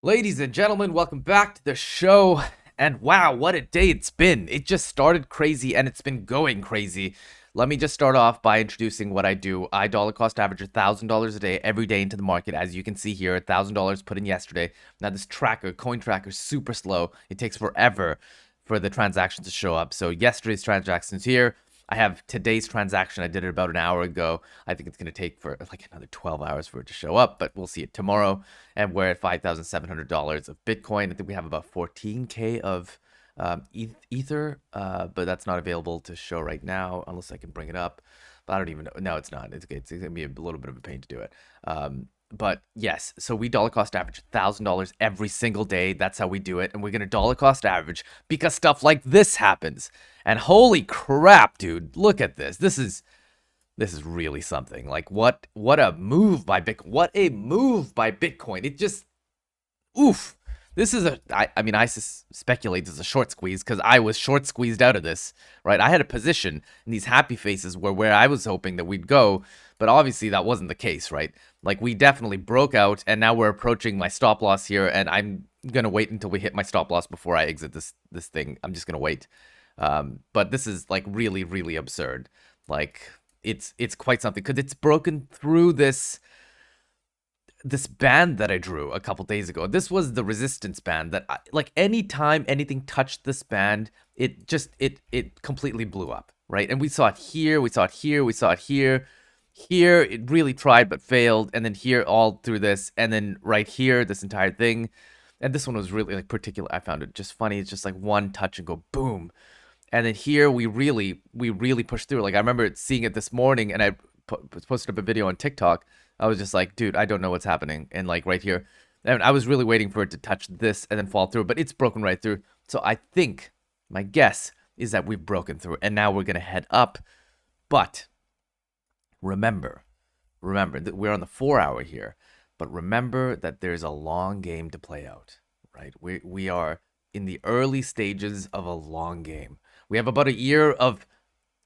Ladies and gentlemen, welcome back to the show. And wow, what a day it's been. It just started crazy and it's been going crazy. Let me just start off by introducing what I do. I dollar cost average $1,000 a day every day into the market. As you can see here, $1,000 put in yesterday. Now this tracker, coin tracker, is super slow. It takes forever for the transactions to show up. So yesterday's transactions here. I have today's transaction. I did it about an hour ago. I think it's going to take for like another 12 hours for it to show up, but we'll see it tomorrow. And we're at $5,700 of Bitcoin. I think we have about 14K of Ether, but that's not available to show right now unless I can bring it up. But I don't even know. No, it's not. It's going to be a little bit of a pain to do it. But yes, so we dollar cost average $1,000 every single day. That's how we do it. And we're going to dollar cost average because stuff like this happens. And holy crap, dude, look at this. This is really something. Like what a move by Bitcoin. What a move by Bitcoin. It just oof. This is I speculate this is a short squeeze because I was short squeezed out of this, right? I had a position in these happy faces where I was hoping that we'd go, but obviously that wasn't the case, right? Like we definitely broke out and now we're approaching my stop loss here and I'm going to wait until we hit my stop loss before I exit this thing. I'm just going to wait. But this is like really, really absurd. Like it's quite something because it's broken through this band that I drew a couple days ago. This was the resistance band that like anytime anything touched this band, it completely blew up, right? And we saw it here, we saw it here, we saw it here. Here it really tried but failed, and then here all through this, and then right here this entire thing. And this one was really like particular. I found it just funny. It's just like one touch and go boom. And then here we really pushed through. Like I remember seeing it this morning, and I posted up a video on TikTok. I was just like, dude, I don't know what's happening. And like right here, and I was really waiting for it to touch this and then fall through, but it's broken right through. So I think my guess is that we've broken through, and now we're gonna head up. But remember that we're on the 4 hour here. But remember that there's a long game to play out, right? We are in the early stages of a long game. We have about a year of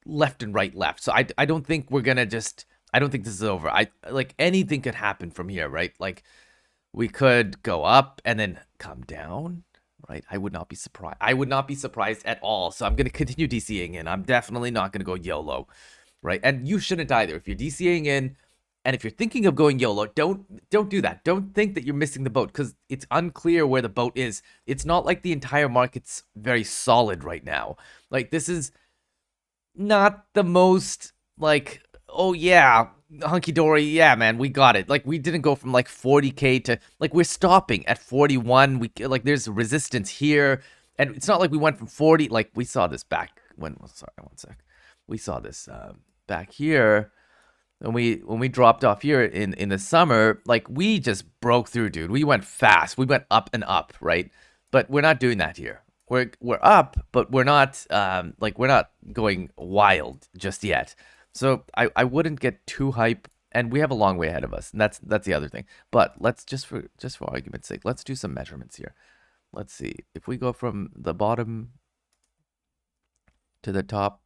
left and right left. So I don't think we're gonna just. I don't think this is over. I like anything could happen from here, right? Like we could go up and then come down, right? I would not be surprised. I would not be surprised at all. So I'm gonna continue DCing in. I'm definitely not gonna go YOLO, right? And you shouldn't either. If you're DCing in, and if you're thinking of going YOLO, don't do that. Don't think that you're missing the boat because it's unclear where the boat is. It's not like the entire market's very solid right now. Like this is not the most like, oh yeah, hunky dory, yeah, man, we got it. Like we didn't go from like 40K to like we're stopping at 41. We like there's resistance here, and it's not like we went from 40. Like we saw this back when. Sorry, one sec. We saw this back here when we dropped off here in the summer. Like we just broke through, dude. We went fast. We went up and up, right? But we're not doing that here. We're up, but we're not we're not going wild just yet. So I wouldn't get too hype, and we have a long way ahead of us, and that's the other thing. But let's just for argument's sake, let's do some measurements here. Let's see if we go from the bottom to the top.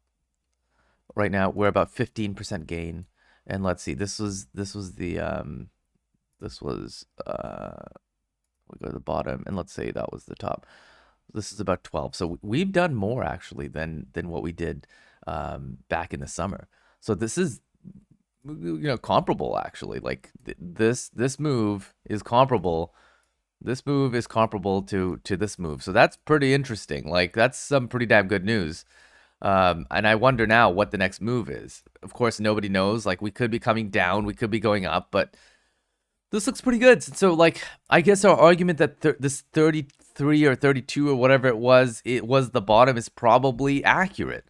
Right now we're about 15% gain, and let's see. This was we go to the bottom, and let's say that was the top. This is about 12. So we've done more actually than what we did back in the summer. So this is, comparable actually. Like this move is comparable. This move is comparable to this move. So that's pretty interesting. Like that's some pretty damn good news. And I wonder now what the next move is. Of course, nobody knows. Like we could be coming down, we could be going up, but this looks pretty good. So like, I guess our argument that this 33 or 32 or whatever it was the bottom is probably accurate.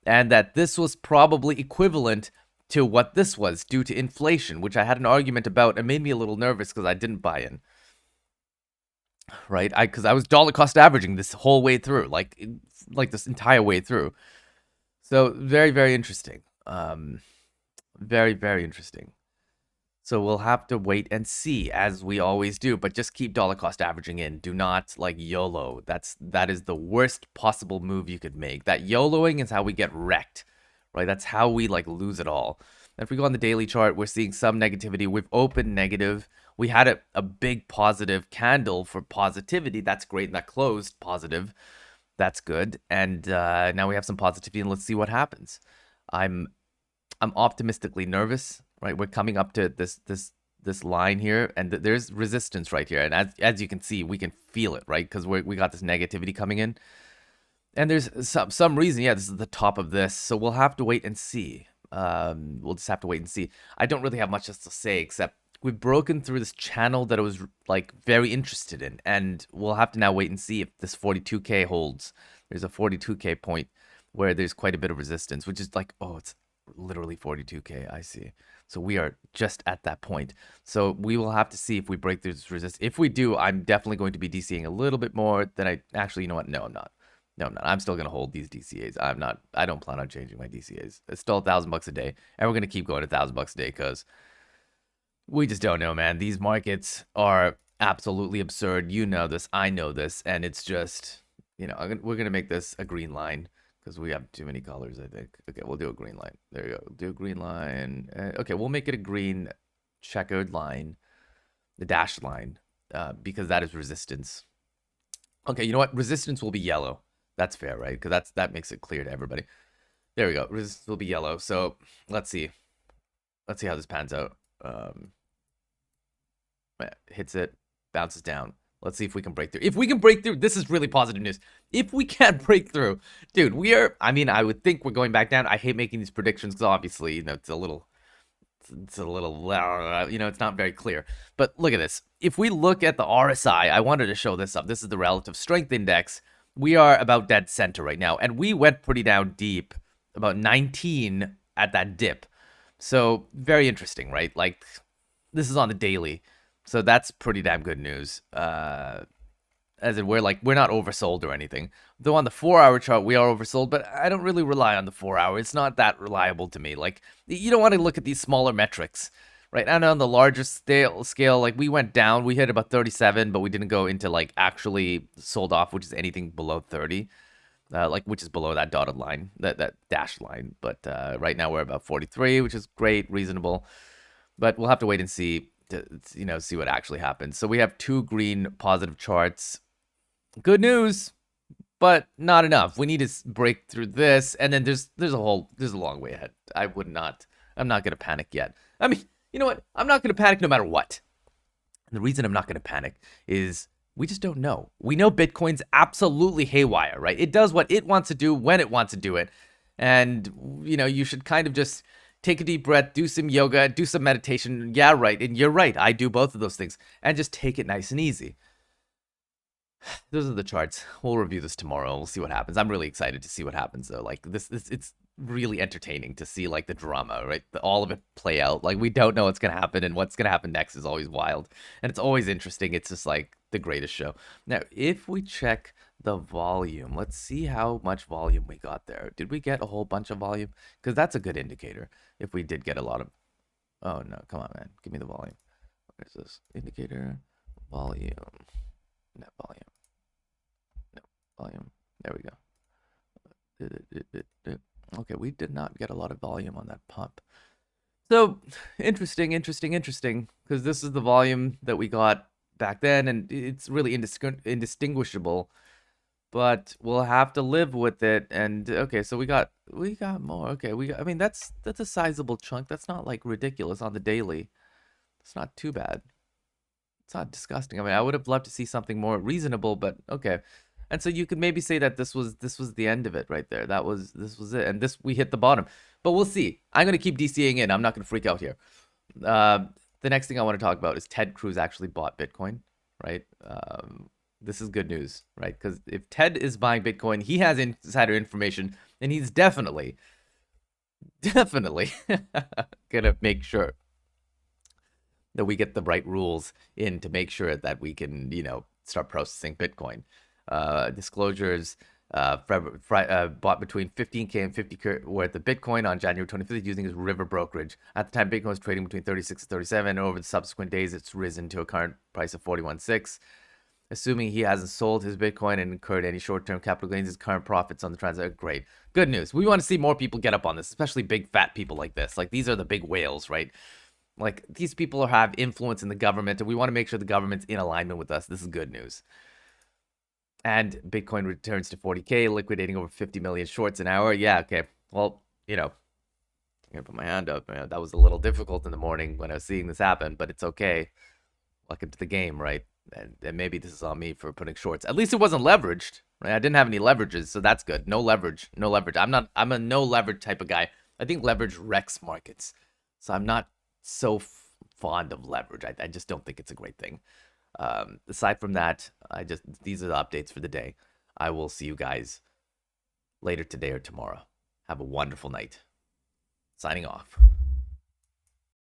And that this was probably equivalent to what this was due to inflation, which I had an argument about and made me a little nervous because I didn't buy in. Right? Because I was dollar cost averaging this whole way through, like this entire way through. So very, very interesting. Very, very interesting. So we'll have to wait and see, as we always do, but just keep dollar cost averaging in. Do not like YOLO. That is the worst possible move you could make. That YOLOing is how we get wrecked, right? That's how we like lose it all. And if we go on the daily chart, we're seeing some negativity. We've opened negative. we had a big positive candle for positivity. That's great. And that closed positive. That's good. And now we have some positivity, and let's see what happens. I'm optimistically nervous, right? We're coming up to this line here, and there's resistance right here. And as you can see, we can feel it, right? Because we got this negativity coming in. And there's some reason, yeah, this is the top of this. So we'll have to wait and see. We'll just have to wait and see. I don't really have much else to say, except we've broken through this channel that I was like very interested in. And we'll have to now wait and see if this 42K holds. There's a 42K point where there's quite a bit of resistance, which is like, oh, it's literally 42K. I see. So we are just at that point. So we will have to see if we break through this resistance. If we do, I'm definitely going to be DCing a little bit more than I actually, you know what? No, I'm not. No, I'm not. I'm still going to hold these DCAs. I don't plan on changing my DCAs. It's still $1,000 a day. And we're going to keep going $1,000 a day because we just don't know, man. These markets are absolutely absurd. You know this. I know this. And it's just, you know, we're going to make this a green line because we have too many colors, I think. Okay, we'll do a green line. There you go. We'll do a green line. Okay, we'll make it a green checkered line, the dashed line, because that is resistance. Okay, you know what? Resistance will be yellow. That's fair, right? Because that makes it clear to everybody. There we go. Resistance will be yellow. So let's see. Let's see how this pans out. Hits it, bounces down. Let's see if we can break through. If we can break through, this is really positive news. If we can't break through, dude, we are, I mean, I would think we're going back down. I hate making these predictions because obviously, you know, it's a little, you know, it's not very clear. But look at this. If we look at the RSI, I wanted to show this up. This is the relative strength index. We are about dead center right now. And we went pretty down deep, about 19 at that dip. So very interesting, right? Like, this is on the daily. So that's pretty damn good news. As in, we're not oversold or anything. Though on the 4-hour chart, we are oversold, but I don't really rely on the 4-hour. It's not that reliable to me. Like, you don't want to look at these smaller metrics, right? And on the larger scale, like, we went down. We hit about 37, but we didn't go into, like, actually sold off, which is anything below 30. Like, which is below that dotted line, that dashed line. But right now we're about 43, which is great, reasonable. But we'll have to wait and see to, you know, see what actually happens. So we have 2 green positive charts. Good news, but not enough. We need to break through this, and then there's a long way ahead. I'm not gonna panic yet. I mean, you know what? I'm not gonna panic no matter what. And the reason I'm not gonna panic is we just don't know. We know Bitcoin's absolutely haywire, right? It does what it wants to do when it wants to do it. And, you know, you should kind of just take a deep breath, do some yoga, do some meditation. Yeah, right. And you're right. I do both of those things. And just take it nice and easy. Those are the charts. We'll review this tomorrow. We'll see what happens. I'm really excited to see what happens, though. Like, this it's really entertaining to see, like, the drama, right? All of it play out. Like, we don't know what's going to happen, and what's going to happen next is always wild. And it's always interesting. It's just, like, the greatest show. Now, if we check the volume, let's see how much volume we got there. Did we get a whole bunch of volume? Because that's a good indicator if we did get a lot of... Oh, no. Come on, man. Give me the volume. Where's this? Indicator. Volume. Net volume. No. Volume. There we go. Okay, we did not get a lot of volume on that pump. So, interesting, because this is the volume that we got back then, and it's really indistinguishable, but we'll have to live with it. And okay, so we got more. Okay, I mean, that's a sizable chunk. That's not like ridiculous on the daily. It's not too bad. It's not disgusting. I mean, I would have loved to see something more reasonable, but okay. And so you could maybe say that this was the end of it right there. This was it, and we hit the bottom. But we'll see. I'm gonna keep DCAing in. I'm not gonna freak out here. The next thing I want to talk about is Ted Cruz actually bought Bitcoin, right? This is good news, right? Because if Ted is buying Bitcoin, he has insider information, and he's definitely gonna make sure that we get the right rules in to make sure that we can, you know, start processing Bitcoin. Disclosures, bought between 15K and 50K worth of Bitcoin on January 25th using his River brokerage. At the time, Bitcoin was trading between 36 and 37, and over the subsequent days, it's risen to a current price of 41.6. Assuming he hasn't sold his Bitcoin and incurred any short-term capital gains, his current profits on the transaction, great. Good news. We want to see more people get up on this, especially big fat people like this. Like, these are the big whales, right? Like, these people have influence in the government, and we want to make sure the government's in alignment with us. This is good news. And Bitcoin returns to 40K, liquidating over 50 million shorts an hour. Yeah, okay. Well, I'm going to put my hand up, man. That was a little difficult in the morning when I was seeing this happen, but it's okay. Welcome to the game, right? And maybe this is on me for putting shorts. At least it wasn't leveraged, right? I didn't have any leverages, so that's good. No leverage. I'm a no leverage type of guy. I think leverage wrecks markets. So I'm not so fond of leverage. I just don't think it's a great thing. Aside from that, these are the updates for the day. I will see you guys later today or tomorrow. Have a wonderful night. Signing off.